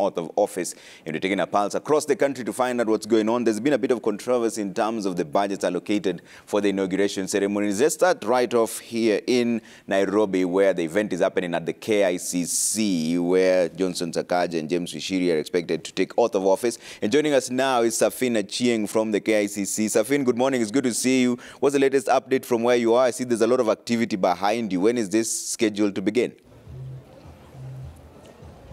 oath of office. And we're taking a pulse across the country to find out what's going on. There's been a bit of controversy in terms of the budgets allocated for the inauguration ceremony. Let's start right off here in Nairobi, where the event is happening at the KICC, where Johnson Sakaja and James Muchiri are expected to take oath of office. And joining us now is Safin Achieng from the KICC. Safin, good morning. It's good to see you. What's the latest update from where you are? I see there's a lot of activity behind you. When is this scheduled to begin?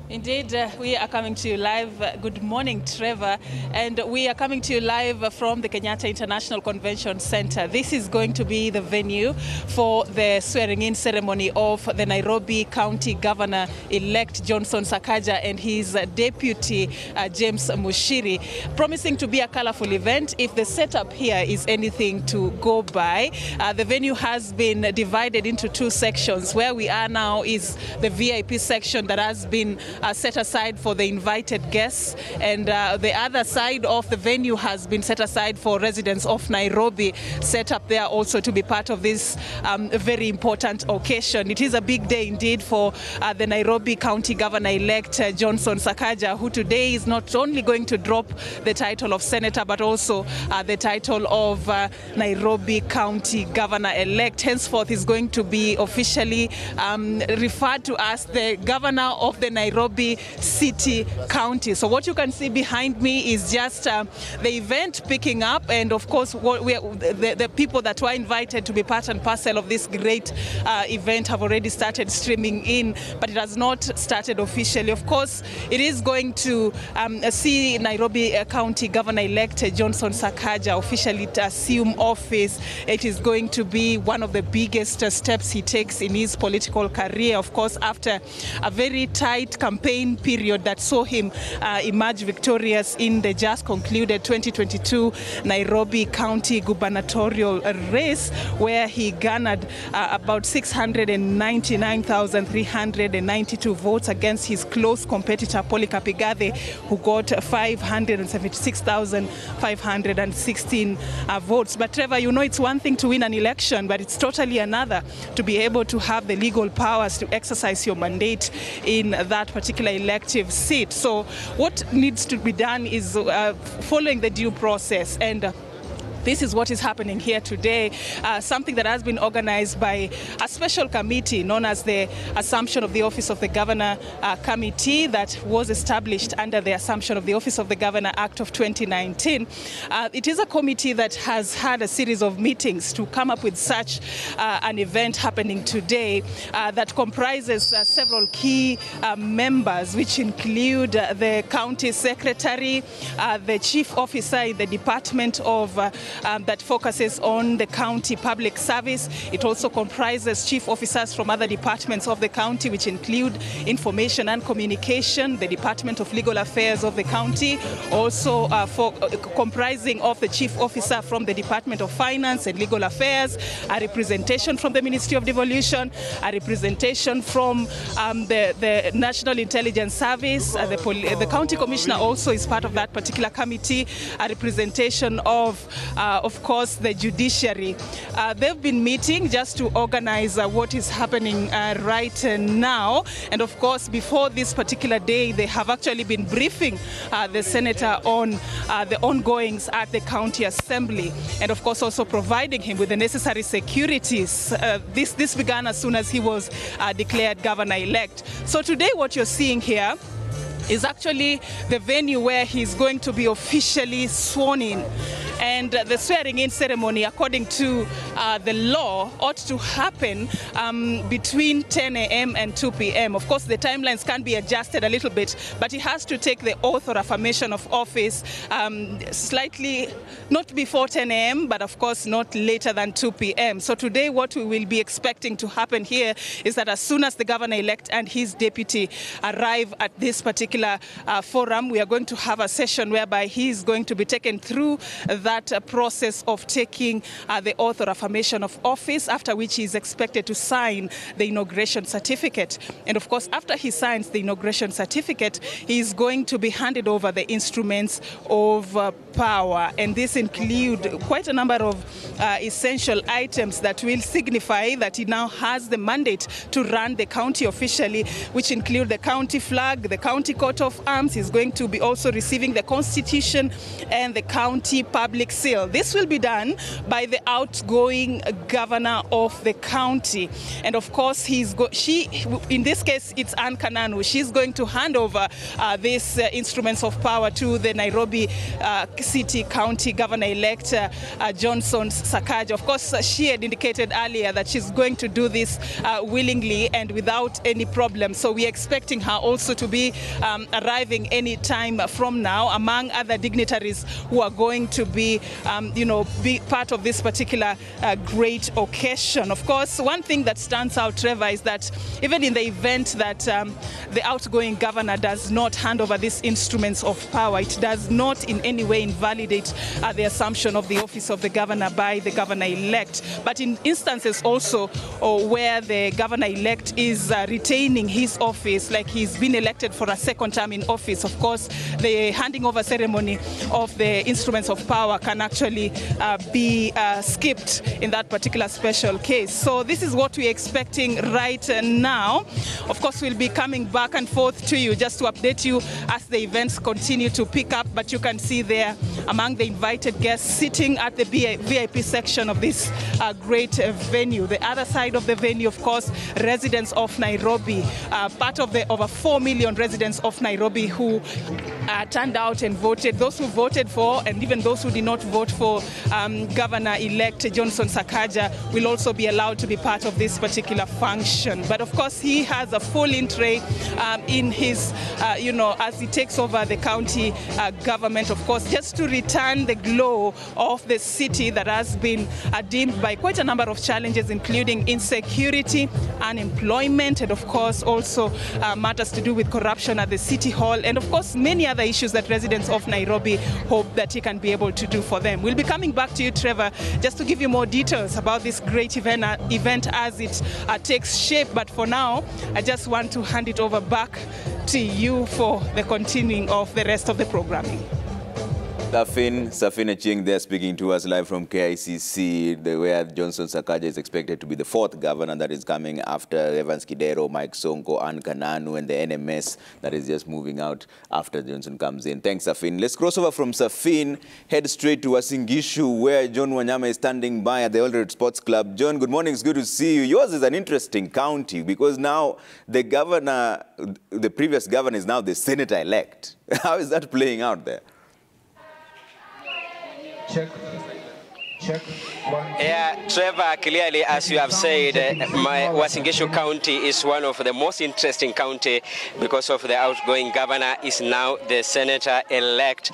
Indeed, we are coming to you live. Good morning, Trevor. And we are coming to you live from the Kenyatta International Convention Center. This is going to be the venue for the swearing-in ceremony of the Nairobi County Governor-elect Johnson Sakaja and his deputy, James Muchiri, promising to be a colorful event if the setup here is anything to go by. The venue has been divided into two sections. Where we are now is the VIP section that has been set aside for the invited guests, and the other side of the venue has been set aside for residents of Nairobi, set up there also to be part of this very important occasion. It is a big day indeed for the Nairobi County Governor-elect Johnson Sakaja, who today is not only going to drop the title of senator, but also the title of Nairobi County Governor-elect. Henceforth is going to be officially referred to as the governor of the Nairobi City County. So what you can see behind me is just the event picking up, and of course the people that were invited to be part and parcel of this great event have already started streaming in, but it has not started officially. Of course, it is going to see Nairobi County Governor-elect Johnson Sakaja officially assume office. It is going to be one of the biggest steps he takes in his political career, of course, after a very tight campaign period that saw him emerge victorious in the just concluded 2022 Nairobi County gubernatorial race, where he garnered about 699,392 votes against his close competitor Polycarp Igathe, who got 576,516 votes. But Trevor, you know, it's one thing to win an election, but it's totally another to be able to have the legal powers to exercise your mandate in that particular elective seat. So what needs to be done is following the due process, and this is what is happening here today, something that has been organized by a special committee known as the Assumption of the Office of the Governor Committee that was established under the Assumption of the Office of the Governor Act of 2019. It is a committee that has had a series of meetings to come up with such an event happening today that comprises several key members, which include the county secretary, the chief officer in the department of that focuses on the county public service. It also comprises chief officers from other departments of the county, which include information and communication, the Department of Legal Affairs of the county, also comprising of the chief officer from the Department of Finance and Legal Affairs, a representation from the Ministry of Devolution, a representation from the National Intelligence Service, the county commissioner also is part of that particular committee, a representation of course, the judiciary. They've been meeting just to organize what is happening right now. And of course, before this particular day, they have actually been briefing the senator on the ongoings at the county assembly, and of course also providing him with the necessary securities. This began as soon as he was declared governor-elect. So today what you're seeing here is actually the venue where he's going to be officially sworn in. And the swearing-in ceremony, according to the law, ought to happen between 10 a.m. and 2 p.m. Of course, the timelines can be adjusted a little bit, but he has to take the oath or affirmation of office slightly, not before 10 a.m., but of course not later than 2 p.m. So today what we will be expecting to happen here is that as soon as the governor-elect and his deputy arrive at this particular forum, we are going to have a session whereby he is going to be taken through that process of taking the oath or affirmation of office, after which he is expected to sign the inauguration certificate. And of course, after he signs the inauguration certificate, he is going to be handed over the instruments of power. And this include quite a number of essential items that will signify that he now has the mandate to run the county officially, which include the county flag, the county coat of arms. He's going to be also receiving the Constitution and the county public seal. This will be done by the outgoing governor of the county. And of course, in this case, it's Anne Kananu. She's going to hand over these instruments of power to the Nairobi City County Governor-elect Johnson Sakaja. Of course, she had indicated earlier that she's going to do this willingly and without any problem. So we're expecting her also to be arriving any time from now, among other dignitaries who are going to be, be part of this particular great occasion. Of course, one thing that stands out, Trevor, is that even in the event that the outgoing governor does not hand over these instruments of power, it does not in any way invalidate the assumption of the office of the governor by the governor-elect. But in instances also where the governor-elect is retaining his office, like he's been elected for a second term in office, of course, the handing over ceremony of the instruments of power can actually be skipped in that particular special case. So this is what we're expecting right now. Of course, we'll be coming back and forth to you just to update you as the events continue to pick up. But you can see there among the invited guests sitting at the VIP section of this great venue. The other side of the venue, of course, residents of Nairobi, part of the over 4 million residents of Nairobi who turned out and voted. Those who voted for and even those who did not vote for Governor-elect Johnson Sakaja will also be allowed to be part of this particular function. But of course, he has a full in-tray in his, as he takes over the county government, of course, just to return the glow of the city that has been dimmed by quite a number of challenges, including insecurity, unemployment, and of course also matters to do with corruption at the city hall, and of course many other issues that residents of Nairobi hope that he can be able to do for them. We'll be coming back to you, Trevor, just to give you more details about this great event as it takes shape. But for now, I just want to hand it over back to you for the continuing of the rest of the programming. Safin Achieng there speaking to us live from KICC, where Johnson Sakaja is expected to be the fourth governor that is coming after Evans Kidero, Mike Sonko, Anne Kananu, and the NMS that is just moving out after Johnson comes in. Thanks, Safin. Let's cross over from Safin, head straight to Uasin Gishu, where John Wanyama is standing by at the Eldoret Sports Club. John, good morning. It's good to see you. Yours is an interesting county because now the previous governor is now the senator-elect. How is that playing out there? Check. Yeah, Trevor, clearly, as you have said, Uasin Gishu County is one of the most interesting county because of the outgoing governor is now the senator-elect,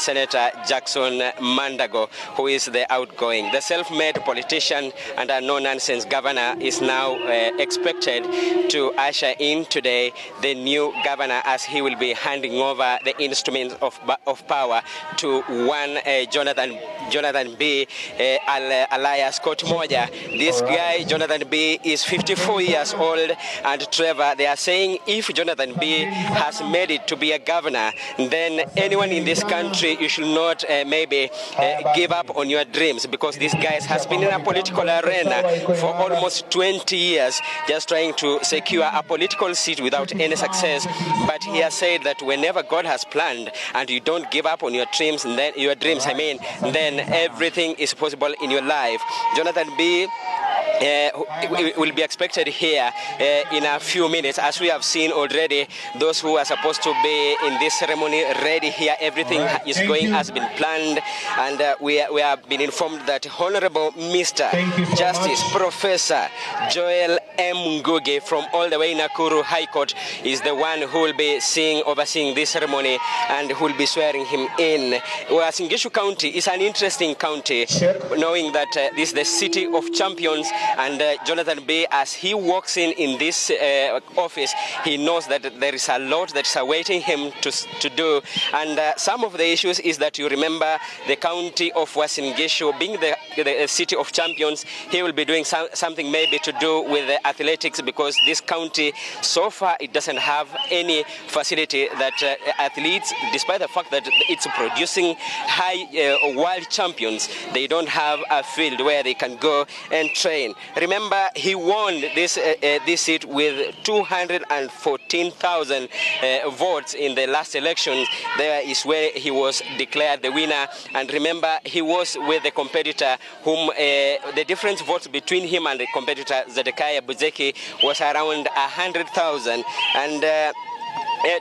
Senator Jackson Mandago, who is the outgoing. The self-made politician and a no-nonsense governor is now expected to usher in today the new governor as he will be handing over the instruments of power to one Jonathan B. alias Court Moja. This guy, Jonathan B., is 54 years old, and Trevor, they are saying if Jonathan B. has made it to be a governor, then anyone in this country, you should not give up on your dreams, because this guy has been in a political arena for almost 20 years, just trying to secure a political seat without any success. But he has said that whenever God has planned and you don't give up on your dreams, then everything is possible in your life. Jonathan B. will be expected here in a few minutes. As we have seen already, those who are supposed to be in this ceremony ready here, everything has been planned, and we have been informed that Honorable Mr. Justice Professor Joel M. Ngugi from all the way Nakuru High Court is the one who will be overseeing this ceremony and who will be swearing him in. Uasin Gishu County is an interesting county, knowing that this is the city of champions, and Jonathan B., as he walks in this office, he knows that there is a lot that is awaiting him to do. And some of the issues is that you remember the county of Uasin Gishu being the city of champions. He will be doing something maybe to do with the athletics, because this county, so far, it doesn't have any facility that athletes, despite the fact that it's producing high world champions, they don't have a field where they can go and train. remember, he won this seat with 214,000 votes in the last election. There is where he was declared the winner. And remember, he was with the competitor whom the difference votes between him and the competitor Zedekiah Buzeki was around 100,000. And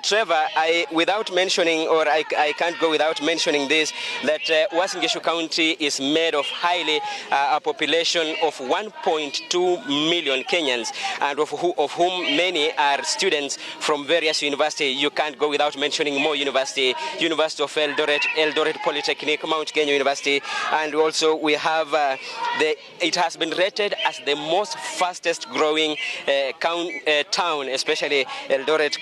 Trevor, without mentioning, or I can't go without mentioning this, that Uasin Gishu County is made of a population of 1.2 million Kenyans, and of whom many are students from various universities. You can't go without mentioning Moi University, University of Eldoret Polytechnic, Mount Kenya University, and also we have it has been rated as the most fastest growing town, especially Eldoret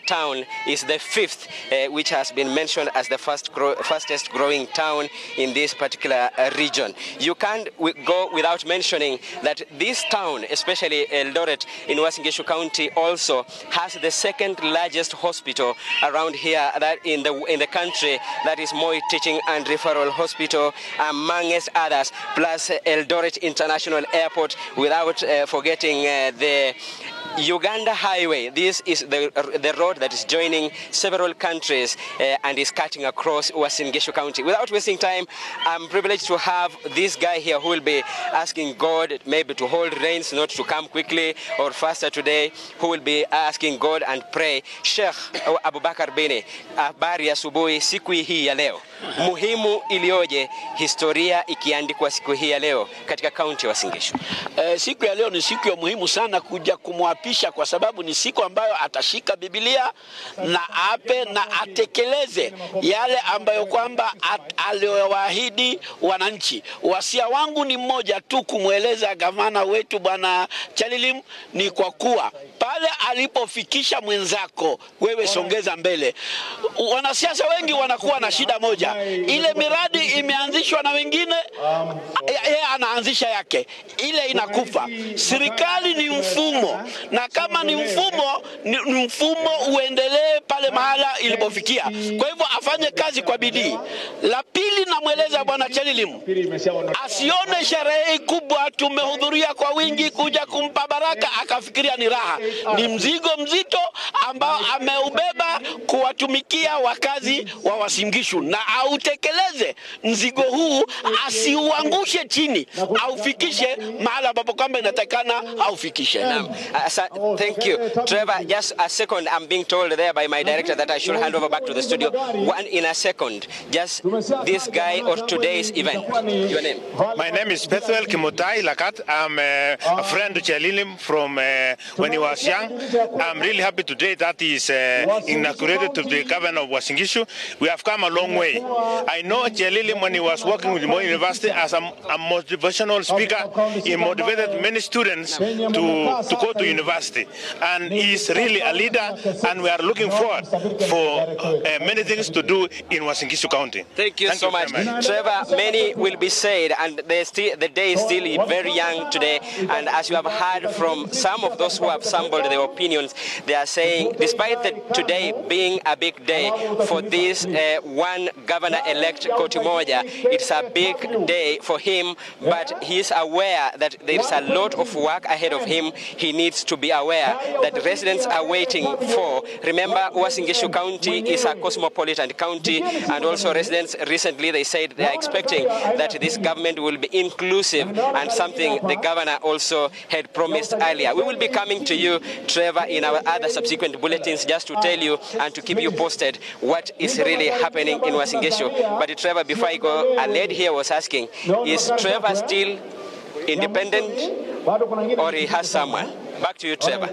town is the 5th, which has been mentioned as the fastest growing town in this particular region. You can't go without mentioning that this town, especially Eldoret in Uasin Gishu County, also has the 2nd largest hospital around here that in the country, that is Moi Teaching and Referral Hospital, amongst others, plus Eldoret International Airport, without forgetting the Uganda Highway. This is the road that is joining several countries and is cutting across Uasin Gishu County. Without wasting time, I'm privileged to have this guy here who will be asking God maybe to hold rains, not to come quickly or faster today, who will be asking God and pray. Sheikh Abubakar Bini, habari ya asubuhi siku hii ya leo. Muhimu ilioje historia ikiandikwa siku hii ya leo katika kaunti ya Uasin Gishu? Siku ya leo ni siku ya muhimu sana kuja kumwapisha, kwa sababu ni siku ambayo atashika Biblia na ape na atekeleze yale ambayo kwamba aliyowaahidi wananchi. Wasia wangu ni mmoja tu, kumweleza gavana wetu Bwana Chalilim, ni kwa kuwa pale alipofikisha mwenzako, wewe songeza mbele. Wanasiasa wengi wanakuwa na shida moja, ile miradi imeanzishwa na wengine, yeye anaanzisha yake, ile inakufa. Serikali ni mfumo, na kama ni mfumo uendelee pale mahala ilipofikia. Kwa hivyo afanye kazi kwa bidii. La pili, namweleza Bwana Chalilim asione sherehe kubwa, tumehudhuria kwa wingi kuja kumpa baraka akafikiria ni raha. Ni mzigo mzito ambao ameubeba kuwatumikia wakazi wa Uasin Gishu, na autekeleze mzigo huu, asiuangushe chini, aufikishe mahala ambapo kwamba inatakana aufikishe. Thank you. Trevor, just a second, I'm being told there by my director that I should hand over back to the studio. In a second, just this guy or today's event. Your name? My name is Pethuel Kimutai Lakat. I'm a friend to Chalilim from when he was young. I'm really happy today that he is inaugurated to the governor of Uasin Gishu. We have come a long way. I know Chalilim when he was working with Moi University as a motivational speaker. He motivated many students to go to university. And he is really a leader, and we are looking forward for many things to do in Uasin Gishu County. Thank you so much. Trevor, many will be said, and the day is still very young today. And as you have heard from some of those who have sampled their opinions, they are saying, despite today being a big day for this one governor-elect Koti Moja, it's a big day for him, but he is aware that there is a lot of work ahead of him. He needs to be aware that residents are waiting for. Remember, Uasin Gishu County is a cosmopolitan county, and also residents recently, they said they are expecting that this government will be inclusive, and something the governor also had promised earlier. We will be coming to you, Trevor, in our other subsequent bulletins, just to tell you and to keep you posted what is really happening in Uasin Gishu. But Trevor, before I go, a lady here was asking, is Trevor still independent or he has someone? Back to you, Trevor.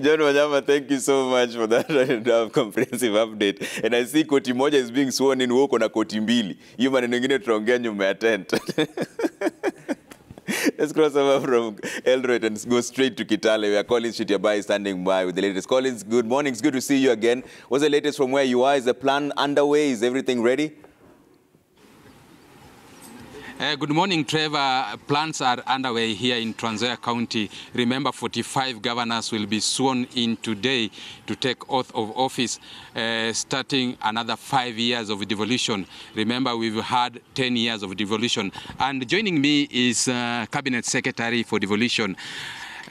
John Wanyama, thank you so much for that comprehensive update. And I see Koti Moja is being sworn in, huko na koti mbili. Hiyo maneno mengine tunaongea nyuma ya tent. Let's cross over from Eldoret and go straight to Kitale. We are Collins Shitiabai standing by with the latest. Collins, good morning. It's good to see you again. What's the latest from where you are? Is the plan underway? Is everything ready? Good morning, Trevor. Plans are underway here in Trans Nzoia County. Remember, 45 governors will be sworn in today to take oath of office, starting another 5 years of devolution. Remember, we've had 10 years of devolution. And joining me is Cabinet Secretary for Devolution.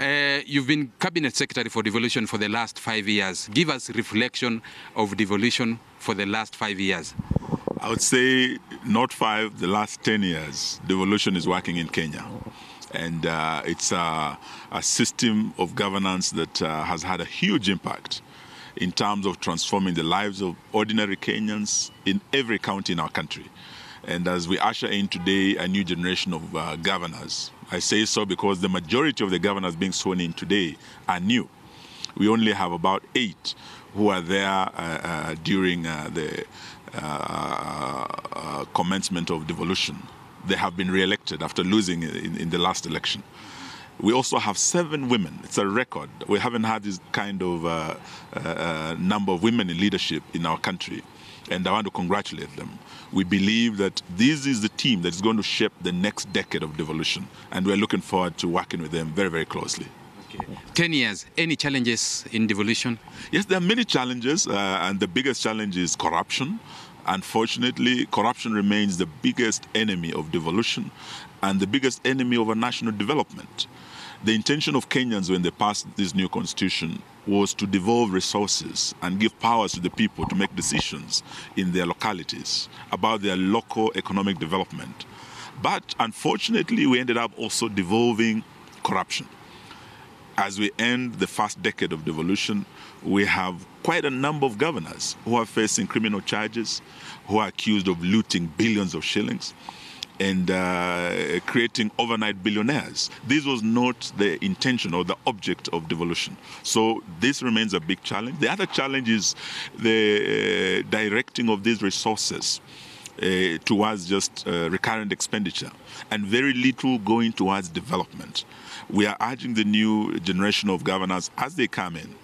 You've been Cabinet Secretary for Devolution for the last 5 years. Give us reflection of devolution for the last 5 years. I would say not 5, the last 10 years, devolution is working in Kenya. And it's a system of governance that has had a huge impact in terms of transforming the lives of ordinary Kenyans in every county in our country. And as we usher in today a new generation of governors, I say so because the majority of the governors being sworn in today are new. We only have about 8 who are there during the commencement of devolution. They have been re-elected after losing in the last election. We also have 7 women. It's a record. We haven't had this kind of number of women in leadership in our country, and I want to congratulate them. We believe that this is the team that is going to shape the next decade of devolution, and we're looking forward to working with them very, very closely. 10 years, any challenges in devolution? Yes, there are many challenges, and the biggest challenge is corruption. Unfortunately, corruption remains the biggest enemy of devolution and the biggest enemy of our national development. The intention of Kenyans when they passed this new constitution was to devolve resources and give powers to the people to make decisions in their localities about their local economic development. But unfortunately, we ended up also devolving corruption. As we end the first decade of devolution, we have quite a number of governors who are facing criminal charges, who are accused of looting billions of shillings and creating overnight billionaires. This was not the intention or the object of devolution. So this remains a big challenge. The other challenge is the directing of these resources towards just recurrent expenditure and very little going towards development. We are urging the new generation of governors as they come in.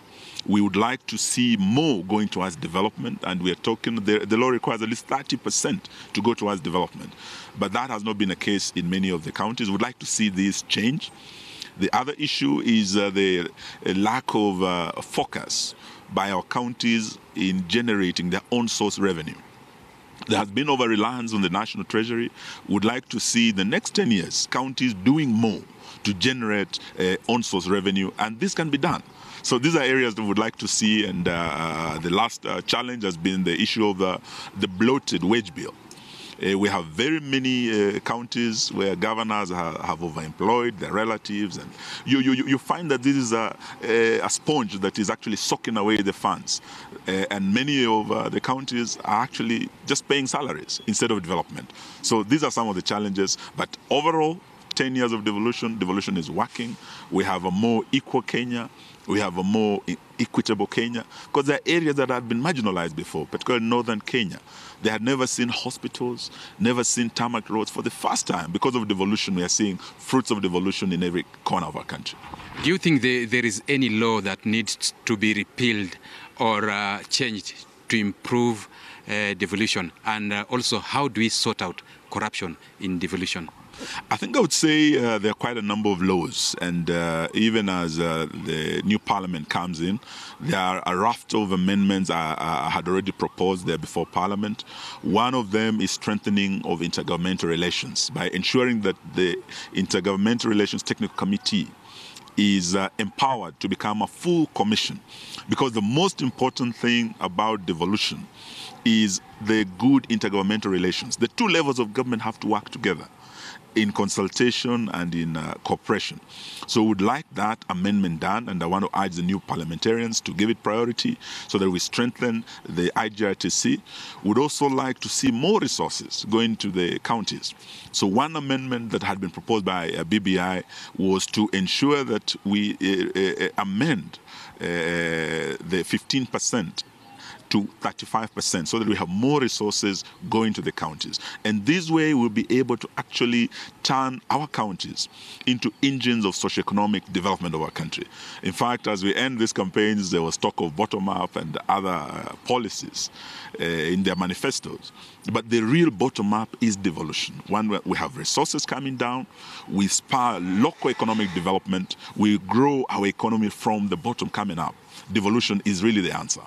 We would like to see more going towards development, and we are talking, the law requires at least 30% to go towards development. But that has not been the case in many of the counties. We'd like to see this change. The other issue is the lack of focus by our counties in generating their own source revenue. There has been over-reliance on the National Treasury. We'd like to see the next 10 years counties doing more to generate own source revenue, and this can be done. So these are areas that we would like to see, and the last challenge has been the issue of the bloated wage bill. We have very many counties where governors have overemployed their relatives, and you find that this is a sponge that is actually soaking away the funds. And many of the counties are actually just paying salaries instead of development. So these are some of the challenges, but overall, 10 years of devolution is working. We have a more equal Kenya. We have a more equitable Kenya, because there are areas that had been marginalized before, particularly northern Kenya. They had never seen hospitals, never seen tarmac roads. For the first time, because of devolution, we are seeing fruits of devolution in every corner of our country. Do you think there is any law that needs to be repealed or changed to improve devolution? And also, how do we sort out corruption in devolution? I think I would say there are quite a number of laws, and even as the new parliament comes in, there are a raft of amendments I had already proposed there before parliament. One of them is strengthening of intergovernmental relations by ensuring that the Intergovernmental Relations Technical Committee is empowered to become a full commission, because the most important thing about devolution is the good intergovernmental relations. The two levels of government have to work together in consultation and in cooperation. So we would like that amendment done, and I want to urge the new parliamentarians to give it priority so that we strengthen the IGRTC. We'd also like to see more resources going to the counties. So one amendment that had been proposed by BBI was to ensure that we amend the 15% to 35%, so that we have more resources going to the counties. And this way we'll be able to actually turn our counties into engines of socioeconomic development of our country. In fact, as we end these campaigns, there was talk of bottom-up and other policies in their manifestos. But the real bottom-up is devolution. One where we have resources coming down, we spur local economic development, we grow our economy from the bottom coming up. Devolution is really the answer.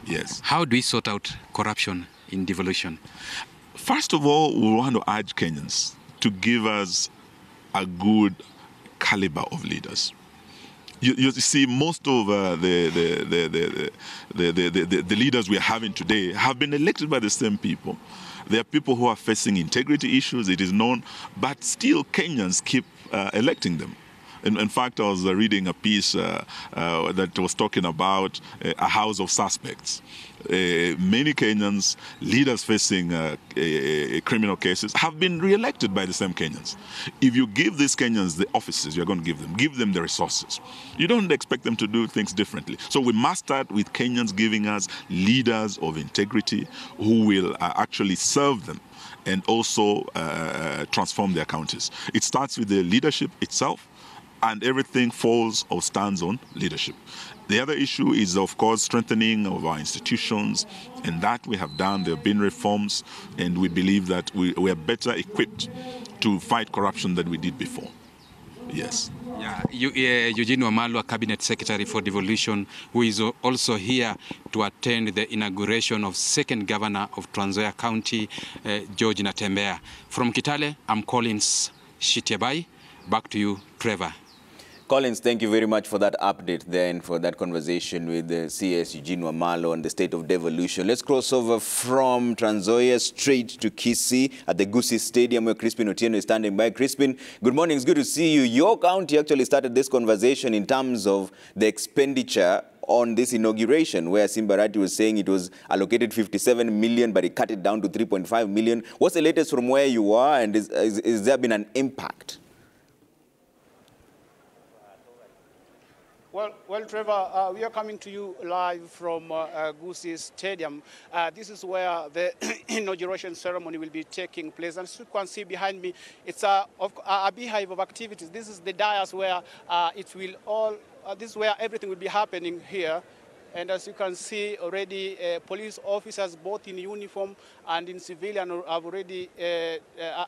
Yes. How do we sort out corruption in devolution? First of all, we want to urge Kenyans to give us a good caliber of leaders. You see, most of the leaders we are having today have been elected by the same people. There are people who are facing integrity issues, it is known, but still Kenyans keep electing them. In fact, I was reading a piece that was talking about a house of suspects. Many Kenyans, leaders facing criminal cases, have been re-elected by the same Kenyans. If you give these Kenyans the offices you're going to give them the resources. You don't expect them to do things differently. So we must start with Kenyans giving us leaders of integrity who will actually serve them and also transform their counties. It starts with the leadership itself, and everything falls or stands on leadership. The other issue is, of course, strengthening of our institutions, and that we have done. There have been reforms, and we believe that we are better equipped to fight corruption than we did before. Yes. Yeah, Eugene Wamalwa, Cabinet Secretary for Devolution, who is also here to attend the inauguration of second governor of Trans Nzoia County, George Natembeya. From Kitale, I'm Collins Shitiabai. Back to you, Trevor. Collins, thank you very much for that update then, for that conversation with the CS Eugene Wamalwa on the state of devolution. Let's cross over from Trans Nzoia straight to Kisii at the Gusii Stadium where Crispin Otieno is standing by. Crispin, good morning. It's good to see you. Your county actually started this conversation in terms of the expenditure on this inauguration, where Simba Arati was saying it was allocated 57 million, but he cut it down to 3.5 million. What's the latest from where you are, and is there been an impact? Well, Trevor, we are coming to you live from Gusii Stadium. This is where the inauguration ceremony will be taking place. And as you can see behind me, it's a beehive of activities. This is the dais where this is where everything will be happening here. And as you can see already, police officers, both in uniform and in civilian, have already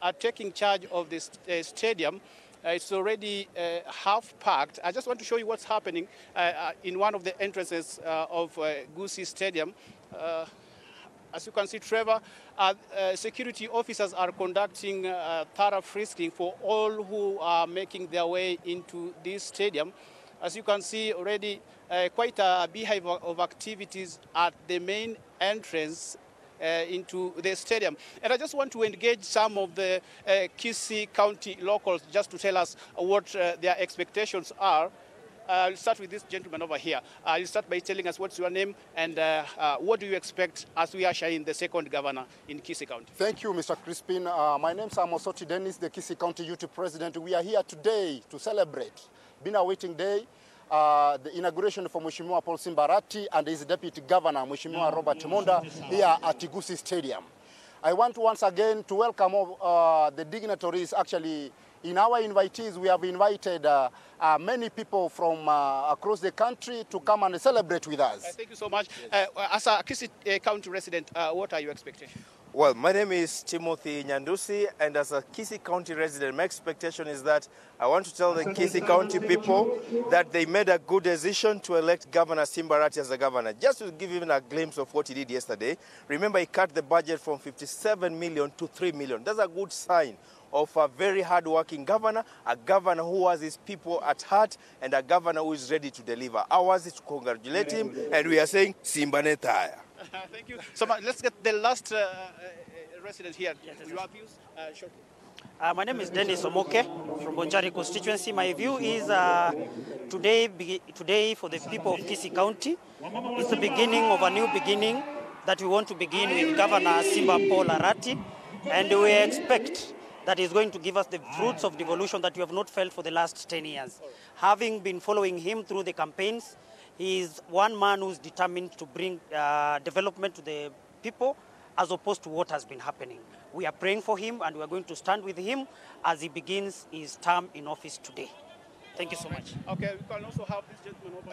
are taking charge of this stadium. It's already half packed. I just want to show you what's happening in one of the entrances of Gusii Stadium. As you can see, Trevor, security officers are conducting thorough frisking for all who are making their way into this stadium. As you can see already, quite a beehive of activities at the main entrance into the stadium. And I just want to engage some of the Kisii County locals just to tell us what their expectations are. I'll start with this gentleman over here. I'll start by telling us what's your name and what do you expect as we usher in the second governor in Kisii County. Thank you, Mr. Crispin. My name is Amosoti Dennis, the Kisii County Youth President. We are here today to celebrate. Been a waiting day. The inauguration for Mheshimiwa Paul Simba Arati and his Deputy Governor, Mheshimiwa Robert Monda, here at Gusii Stadium. I want once again to welcome the dignitaries. Actually, in our invitees, we have invited many people from across the country to come and celebrate with us. Thank you so much. As a Kisii County resident, what are your expectations? Well, my name is Timothy Nyandusi, and as a Kisii County resident, my expectation is that I want to tell the Kisii County people that they made a good decision to elect Governor Simba Arati as a governor. Just to give even a glimpse of what he did yesterday, remember he cut the budget from 57 million to 3 million. That's a good sign of a very hard-working governor, a governor who has his people at heart, and a governor who is ready to deliver. Ours is to congratulate him, and we are saying Simba Netaya. Thank you. So let's get the last resident here. Your views, shortly. My name is Dennis Omoke from Bonjari constituency. My view is today for the people of Kisii County, it's the beginning of a new beginning that we want to begin with Governor Simba Paul Arati, and we expect that is going to give us the fruits of devolution that we have not felt for the last 10 years. Having been following him through the campaigns, He is one man who's determined to bring development to the people as opposed to what has been happening. We are praying for him and we are going to stand with him as he begins his term in office today. Thank you so much. Okay, we can also have this gentleman over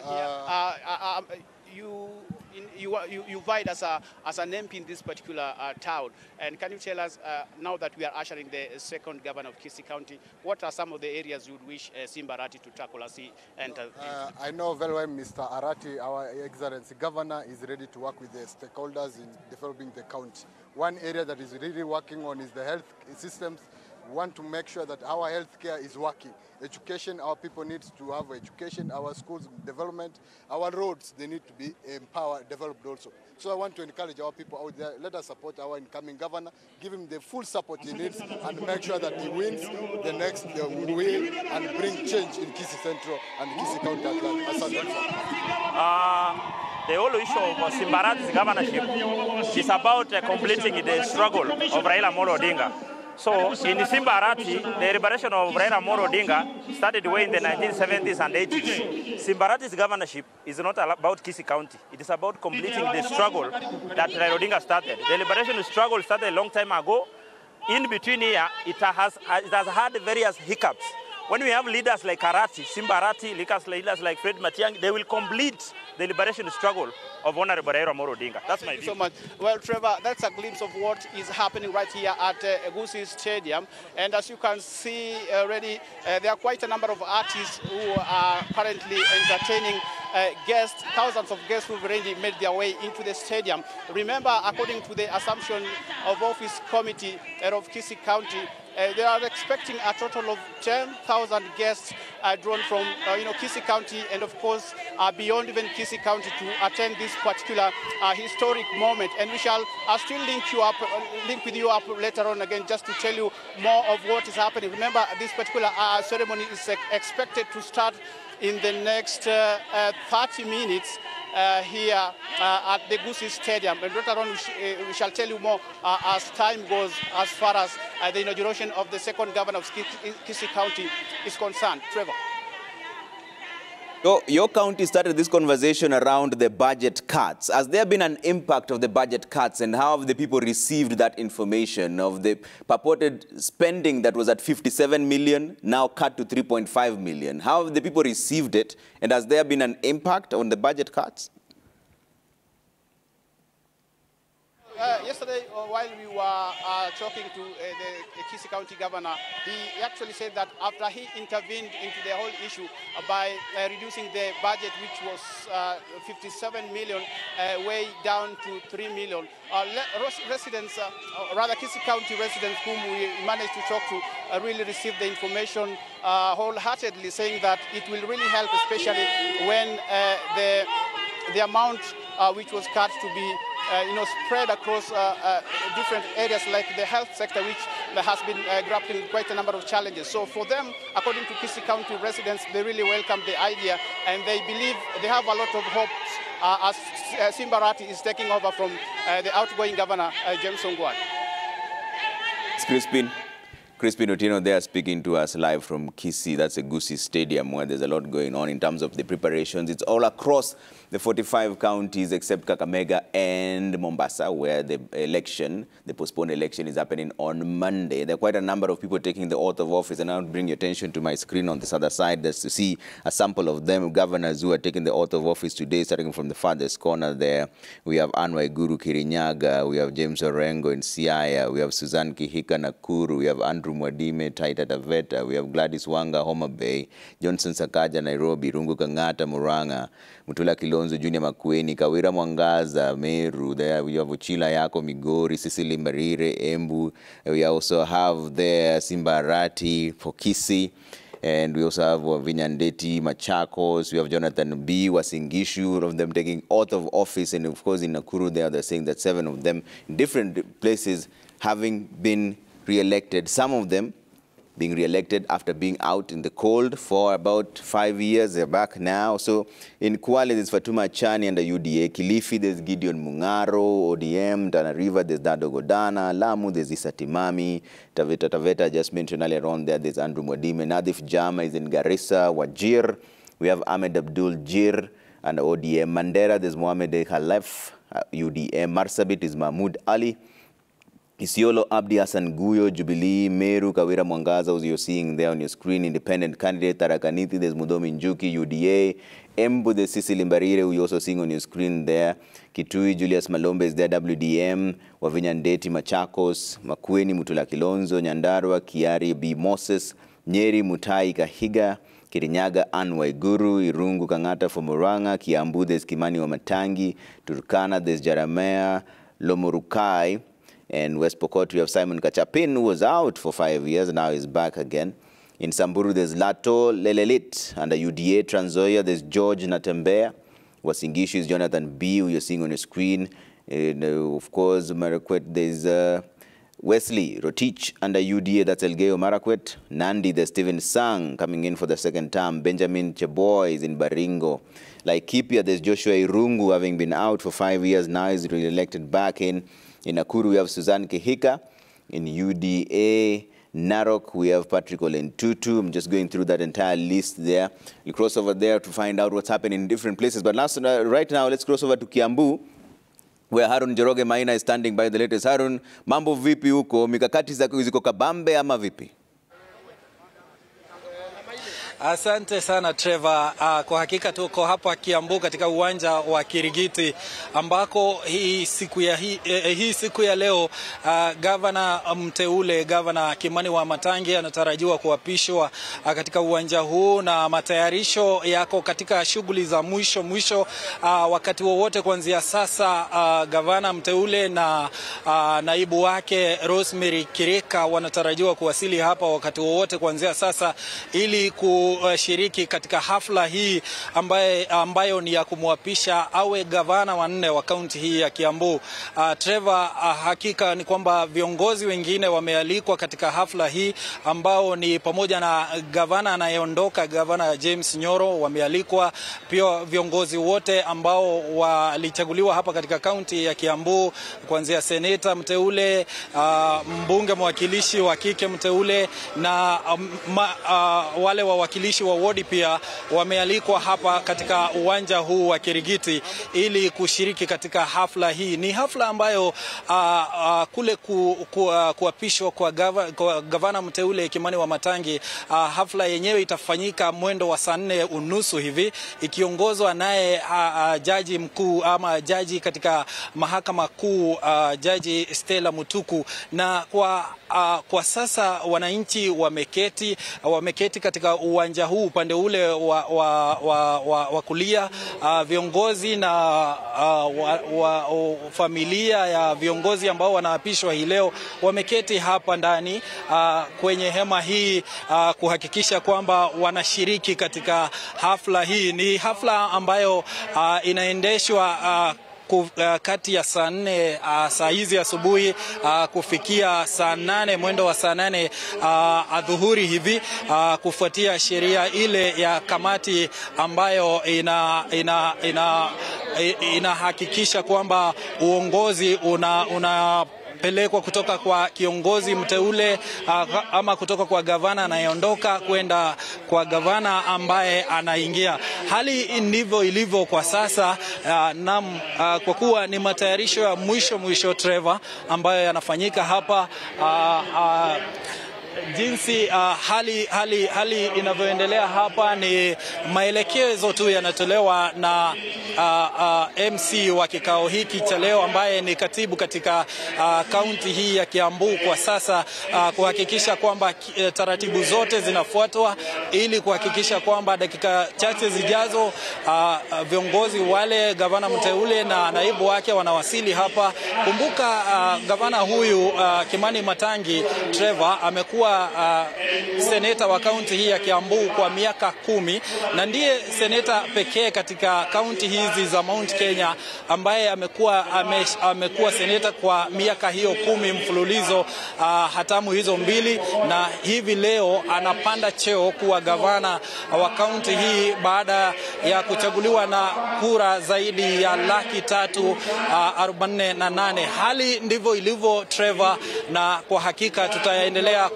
here. You vied as an MP in this particular town. And can you tell us, now that we are ushering the second governor of Kisii County, what are some of the areas you would wish Simba Arati to tackle as he enters? I know very well Mr. Arati, our Excellency Governor, is ready to work with the stakeholders in developing the county. One area that is really working on is the health systems. We want to make sure that our healthcare is working. Education, our people need to have education, our schools development, our roads, they need to be empowered, developed also. So I want to encourage our people out there, let us support our incoming governor, give him the full support he needs and make sure that he wins the next win and bring change in Kisii Central and Kisii County. The whole issue of Simba Arati's governorship is about completing the struggle of Raila Amolo Odinga. So in Simba Arati, the liberation of Raila Amolo Odinga started way in the 1970s and 80s. Simba Arati's governorship is not about Kisii County. It is about completing the struggle that Raila Odinga started. The liberation struggle started a long time ago. In between here, it has had various hiccups. When we have leaders like Arati, Simba Arati, leaders like Fred Matiang'i, they will complete the liberation struggle of Honorable Raila Amolo Odinga. That's my view. Thank you so much. Well, Trevor, that's a glimpse of what is happening right here at Gusii Stadium. And as you can see already, there are quite a number of artists who are currently entertaining guests. Thousands of guests who have already made their way into the stadium. Remember, according to the Assumption of Office Committee of Kisii County, they are expecting a total of 10,000 guests drawn from Kisii County and, of course, beyond even Kisii County to attend this particular historic moment. And we shall still link with you up later on again just to tell you more of what is happening. Remember, this particular ceremony is expected to start in the next 30 minutes here at the Gusii Stadium. And later on, we shall tell you more as time goes as far as the inauguration of the second governor of Kisii County is concerned. Trevor. So your county started this conversation around the budget cuts. Has there been an impact of the budget cuts, and how have the people received that information of the purported spending that was at 57 million, now cut to 3.5 million? How have the people received it, and has there been an impact on the budget cuts? Yesterday, while we were talking to the Kisii County governor, he actually said that after he intervened into the whole issue by reducing the budget, which was 57 million, way down to 3 million, residents, rather Kisii County residents whom we managed to talk to, really received the information wholeheartedly, saying that it will really help, especially when the amount which was cut to be spread across different areas like the health sector, which has been grappling with quite a number of challenges. So for them, according to Kisii County residents, they really welcome the idea, and they believe they have a lot of hopes as Simba Arati is taking over from the outgoing governor, James Ongwae. Crispin Otieno there speaking to us live from Kisii. That's a Gusii Stadium where there's a lot going on in terms of the preparations. It's all across the 45 counties except Kakamega and Mombasa, where the postponed election is happening on Monday. There are quite a number of people taking the oath of office, and I'll bring your attention to my screen on this other side just to see a sample of them. Governors who are taking the oath of office today, starting from the farthest corner there. We have Anne Waiguru Kirinyaga, we have James Orengo in Siaya, we have Suzanne Kihika Nakuru, we have Andrew Mwadime, Taita Taveta, we have Gladys Wanga, Homa Bay, Johnson Sakaja, Nairobi, Rungu Kangata, Murang'a, Mutula Kilonzo, Junior Makueni, Kawira Mwangaza, Meru, there we have Uchila Yako, Migori, Cecily Mbarire, Embu. We also have there Simba Arati for Kisii. And we also have Vinyandeti, Machakos, we have Jonathan B, Uasin Gishu, all of them taking oath of office. And of course in Nakuru there, they're saying that 7 of them in different places having been re-elected, some of them being re-elected after being out in the cold for about 5 years. They're back now. So in Kwale, there's Fatuma Chani under UDA. Kilifi, there's Gideon Mungaro, ODM. Tana River, there's Dado Godana. Lamu, there's Issa Timami. Taveta, just mentioned earlier on there, there's Andrew Mwadime. Nadif Jama is in Garissa. Wajir, we have Ahmed Abdul Jir. and ODM. Mandera, there's Mohamed Khalef, UDM. Marsabit is Mahmoud Ali. Isiolo, Abdi Hassan Guyo, Jubilee. Meru, Kawira Mwangaza, as you're seeing there on your screen. Independent candidate, Tarakaniti, there's Mudomi Njuki, UDA. Embu, the Cecily Mbarire, who you're also seeing on your screen there. Kitui, Julius Malombe is there, WDM. Wavinya Ndeti, Machakos. Makueni, Mutula Kilonzo. Nyandarua, Kiari, B. Moses. Nyeri, Mutai, Kahiga. Kirinyaga, Anne Waiguru. Irungu, Kangata for Muranga. Kiambu, there's Kimani Wamatangi. Turkana, there's Jaramea. Lomurukai. And West Pokot, we have Simon Kachapin, who was out for 5 years, now he's back again. In Samburu, there's Lato Lelelit. Under UDA, Trans Nzoia, there's George Natembea. Wasingishu is Jonathan B., who you're seeing on your screen. And, of course, Marakwet, there's Wesley Rotich. Under UDA, that's Elgeyo Marakwet. Nandi, there's Stephen Sang coming in for the second term. Benjamin Cheboy is in Baringo. Laikipia, there's Joshua Irungu, having been out for 5 years, now he's re-elected back in. In Nakuru, we have Suzanne Kihika. In UDA, Narok, we have Patrick Olentutu. I'm just going through that entire list there. We cross over there to find out what's happening in different places. But right now, let's cross over to Kiambu, where Harun Njoroge Maina is standing by the latest. Harun, mambo vipi huko? Mikakati ziko kabambe ama vipi? Asante sana Trevor. Kwa hakika tuko hapa Kiambu katika uwanja wa Kirigiti ambako hii siku ya leo gavana mteule gavana Kimani Wamatangi anatarajiwa kuapishwa katika uwanja huu, na matayarisho yako katika shughuli za mwisho wakati wowote kuanzia sasa. Gavana mteule na naibu wake Rosemary Kirika wanatarajiwa kuwasili hapa wakati wowote kuanzia sasa ili kushiriki katika hafla hii ambayo ni ya kumwapisha awe gavana wa 4 wa kaunti hii ya Kiambu. Trevor, hakika ni kwamba viongozi wengine wamealikwa katika hafla hii ambao ni pamoja na gavana anayeondoka, gavana James Nyoro wamealikwa, pia viongozi wote ambao walichaguliwa hapa katika kaunti ya Kiambu kuanzia seneta mteule, mbunge mwakilishi wa kike mteule na wale wawakilishi wa wodi pia wamealikwa hapa katika uwanja huu wa Kirigiti ili kushiriki katika hafla hii. Ni hafla ambayo kule kuapishwa kwa gavana mteule Kimani Wamatangi, hafla yenyewe itafanyika mwendo wa 4:30 hivi, ikiongozwa naye jaji mkuu ama jaji katika mahakama kuu, jaji Stella Mutuku. Na kwa sasa wananchi wameketi katika uwanja huu upande ule wa kulia. Viongozi na familia ya viongozi ambao wanaapishwa hii leo wameketi hapa ndani kwenye hema hii kuhakikisha kwamba wanashiriki katika hafla hii. Ni hafla ambayo inaendeshwa kati ya saa 4 saa hizi asubuhi kufikia saa 8 mwendo wa saa 8 adhuhuri hivi, kufuatia sheria ile ya kamati ambayo inahakikisha kwamba uongozi unapelekwa kutoka kwa kiongozi mteule ama kutoka kwa gavana anayeondoka kwenda kwa gavana ambaye anaingia. Hali ndivyo ilivyo kwa sasa, kwa kuwa ni matayarisho ya mwisho Trevor ambayo yanafanyika hapa. Jinsi hali inavyoendelea hapa ni maelekezo tu yanatolewa na MC wa kikao hiki cha leo ambaye ni katibu katika kaunti hii ya Kiambu kwa sasa, kuhakikisha kwamba taratibu zote zinafuatwa ili kuhakikisha kwamba dakika chache zijazo viongozi wale, gavana mteule na naibu wake wanawasili hapa. Kumbuka gavana huyu Kimani Matangi Trevor amekuwa seneta wa kaunti hii ya Kiambu kwa miaka 10 na ndiye seneta pekee katika kaunti hizi za Mount Kenya ambaye amekuwa seneta kwa miaka hiyo 10 mfululizo, hatamu hizo 2, na hivi leo anapanda cheo kuwa gavana wa kaunti hii baada ya kuchaguliwa na kura zaidi ya 348,000. Hali ndivyo ilivyo Trevor, na kwa hakika tutaendelea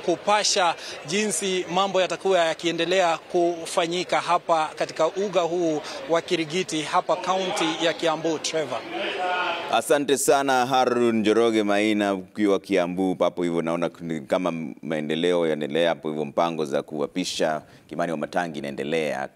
kupasha jinsi mambo yatakuwa yakiendelea kufanyika hapa katika uga huu wa Kirigiti hapa kaunti ya Kiambu. Trevor, asante sana Harun Njoroge Maina ukiwa Kiambu. Hapo hivyo naona kama maendeleo yanaendelea hapo hivyo, mpango za kuwapisha Kimani Wamatangi inaendelea.